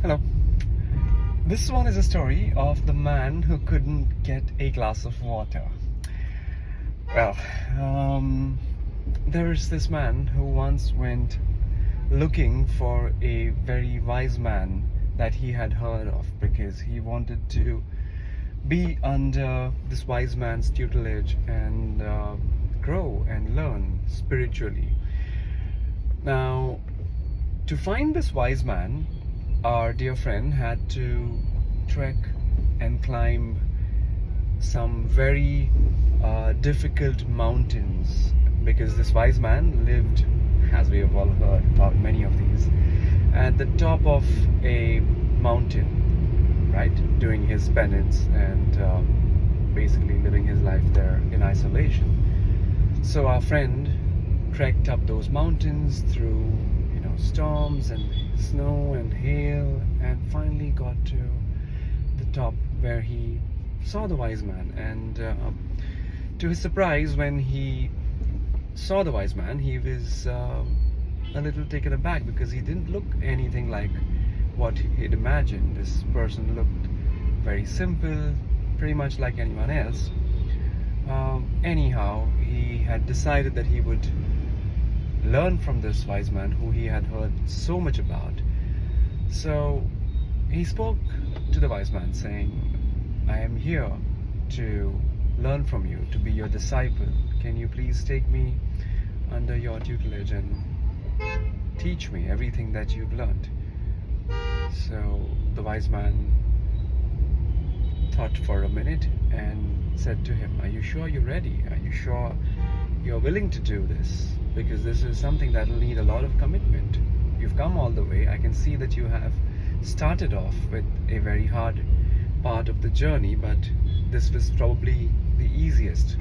Hello. This one is a story of the man who couldn't get a glass of water. Well, there's this man who once went looking for a very wise man that he had heard of because he wanted to be under this wise man's tutelage and grow and learn spiritually. Now, to find this wise man, our dear friend had to trek and climb some very difficult mountains because this wise man lived, as we have all heard about many of these, at the top of a mountain, right, doing his penance and basically living his life there in isolation. So our friend trekked up those mountains through storms and snow and hail, and finally got to the top where he saw the wise man. And to his surprise, when he saw the wise man, he was a little taken aback because he didn't look anything like what he'd imagined. This person looked very simple, pretty much like anyone else. Anyhow, he had decided that he would learn from this wise man who he had heard so much about. So he spoke to the wise man saying, I am here to learn from you, to be your disciple. Can you please take me under your tutelage and teach me everything that you've learned? So the wise man thought for a minute and said to him, are you sure you're ready? Are you sure you're willing to do this? Because this is something that will need a lot of commitment. You've come all the way. I can see that you have started off with a very hard part of the journey, but this was probably the easiest.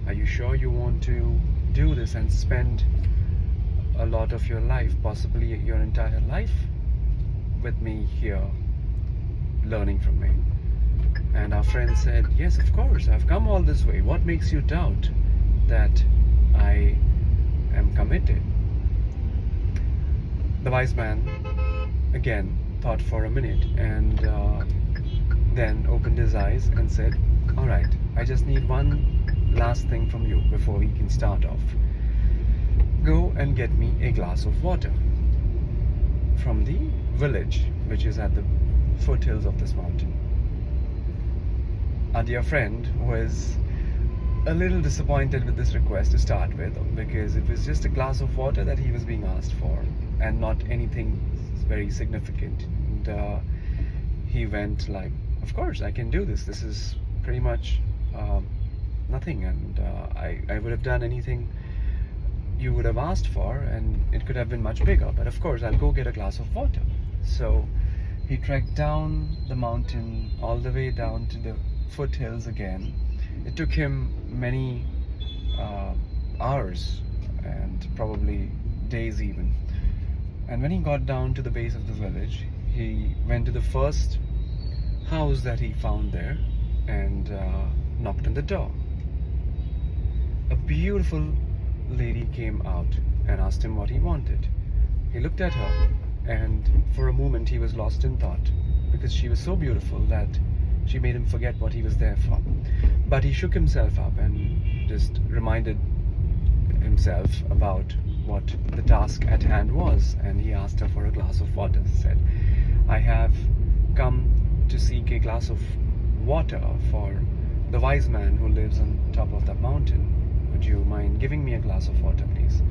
Are you sure you want to do this and spend a lot of your life, possibly your entire life, with me here, learning from me? And our friend said, yes, of course, I've come all this way. What makes you doubt that I am committed? The wise man again thought for a minute and then opened his eyes and said, all right, I just need one last thing from you before we can start off. Go and get me a glass of water from the village which is at the foothills of this mountain. Our dear friend was a little disappointed with this request to start with, because it was just a glass of water that he was being asked for and not anything very significant. And he went like, of course I can do this. This is pretty much nothing, and I would have done anything you would have asked for, and it could have been much bigger, but of course I'll go get a glass of water. So he trekked down the mountain all the way down to the foothills again. It took him many hours and probably days even. And when he got down to the base of the village, he went to the first house that he found there and knocked on the door. A beautiful lady came out and asked him what he wanted. He looked at her, and for a moment he was lost in thought because she was so beautiful that she made him forget what he was there for. But he shook himself up and just reminded himself about what the task at hand was, and he asked her for a glass of water. He said, I have come to seek a glass of water for the wise man who lives on top of that mountain. Would you mind giving me a glass of water, please?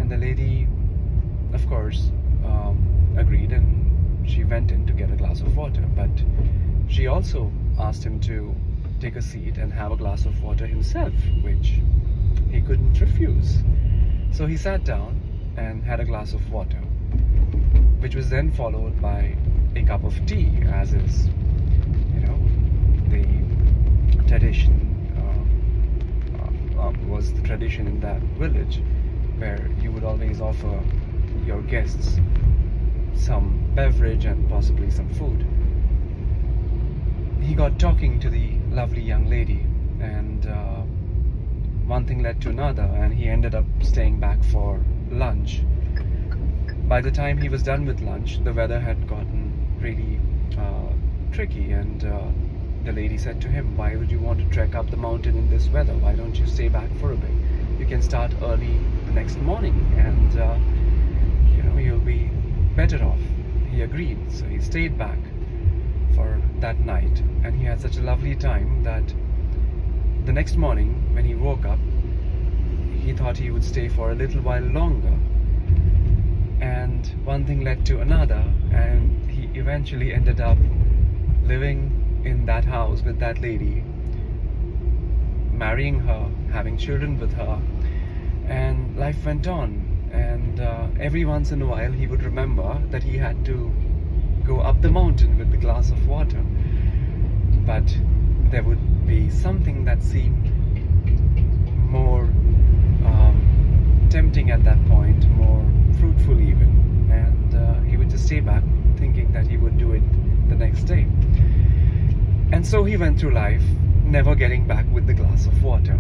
And the lady, of course, agreed, and she went in to get a glass of water. But she also asked him to take a seat and have a glass of water himself, which he couldn't refuse. So he sat down and had a glass of water, which was then followed by a cup of tea, as is, the tradition, was the tradition in that village, where you would always offer your guests some beverage and possibly some food. He got talking to the lovely young lady, and one thing led to another, and he ended up staying back for lunch. By the time he was done with lunch, the weather had gotten really tricky, and the lady said to him, why would you want to trek up the mountain in this weather? Why don't you stay back for a bit? You can start early the next morning, and you'll be better off. He agreed, so he stayed back for that night, and he had such a lovely time that the next morning when he woke up, he thought he would stay for a little while longer, and one thing led to another, and he eventually ended up living in that house with that lady, marrying her, having children with her, and life went on. And every once in a while he would remember that he had to go up the mountain with the glass of water, but there would be something that seemed more tempting at that point, more fruitful even, and he would just stay back thinking that he would do it the next day. And so he went through life never getting back with the glass of water.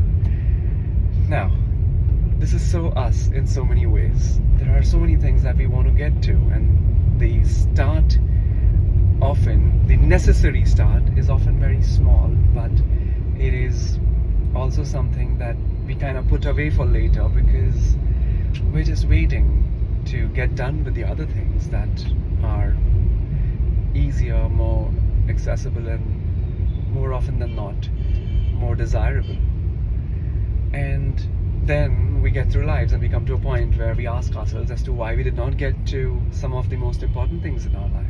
Now, this is so us in so many ways. There are so many things that we want to get to, and the start, often the necessary start, is often very small, but it is also something that we kind of put away for later because we're just waiting to get done with the other things that are easier, more accessible, and more often than not more desirable. And then we get through lives and we come to a point where we ask ourselves as to why we did not get to some of the most important things in our life.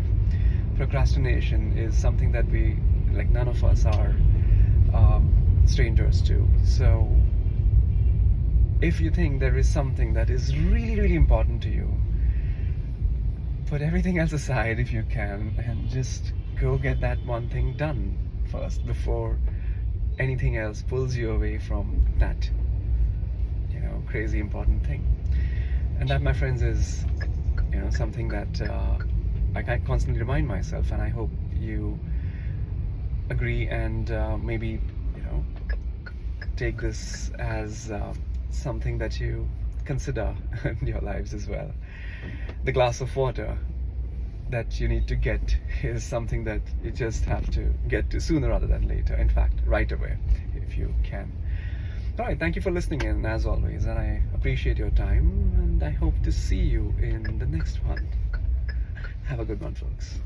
Procrastination is something that none of us are strangers to. So if you think there is something that is really, really important to you, put everything else aside if you can, and just go get that one thing done first before anything else pulls you away from that crazy important thing. And that, my friends, is something that I constantly remind myself, and I hope you agree and maybe take this as something that you consider in your lives as well. The glass of water that you need to get is something that you just have to get to sooner rather than later. In fact, right away, if you can. All right, thank you for listening in, as always, and I appreciate your time, and I hope to see you in the next one. Have a good one, folks.